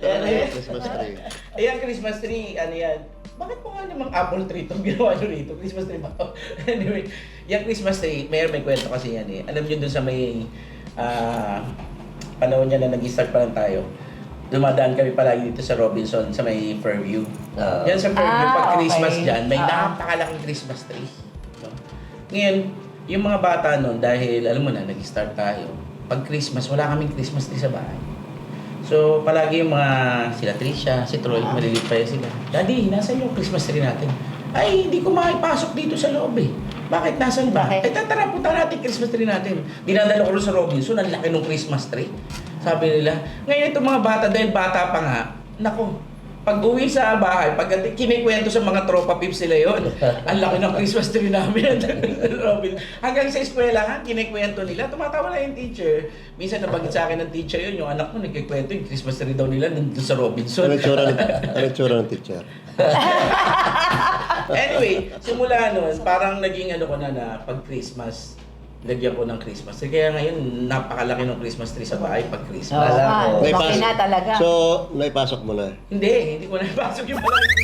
Ano yung Christmas tree? Ayan, Christmas tree, ano yan? Bakit mo nga namang apple tree itong ginawa nyo rito? Christmas tree ba ito? Anyway, yung Christmas tree, may kwento kasi yan eh. Alam nyo dun sa may panahon niya na nag-start pa lang tayo. Dumadaan kami palagi dito sa Robinson, sa may Fairview. Yan sa Fairview, pag Christmas okay. dyan, may napakalaking Christmas tree. No? Ngayon, yung mga bata nun, dahil alam mo na, nag-start tayo, pag Christmas, wala kaming Christmas tree sa bahay. So, palagi yung mga sila Tricia, si Troy, maliliit pa yan sila. Daddy, nasan yung Christmas tree natin? Ay, hindi ko makipasok dito sa loob eh. Bakit? Nasan ba? Bakit? Eh, tara, punta natin Christmas tree natin. Dinadala ko rin sa Robinson, ang laki ng Christmas tree. Sabi nila, ngayon itong mga bata, dahil bata pa nga, naku, pag uwi sa bahay, pag kinikwento sa mga tropa pips sila yun, ang laki ng Christmas tree namin. Robin. Hanggang sa eskwela ha, kinikwento nila. Tumatawa na yung teacher. Minsan nabagit sa akin ng teacher yun, yung anak mo nagkikwento yung Christmas tree daw nila nandun sa Robinson. Ano tsura ng teacher? Anyway, simula nun, parang naging ano ko na pag Christmas, lagyan ko ng Christmas tree. Kaya ngayon, napakalaki ng Christmas tree sa bahay pag Christmas. Oo nga, Naipasok- laki na talaga. So, naipasok mo na. Hindi ko na ipasok yung malaki.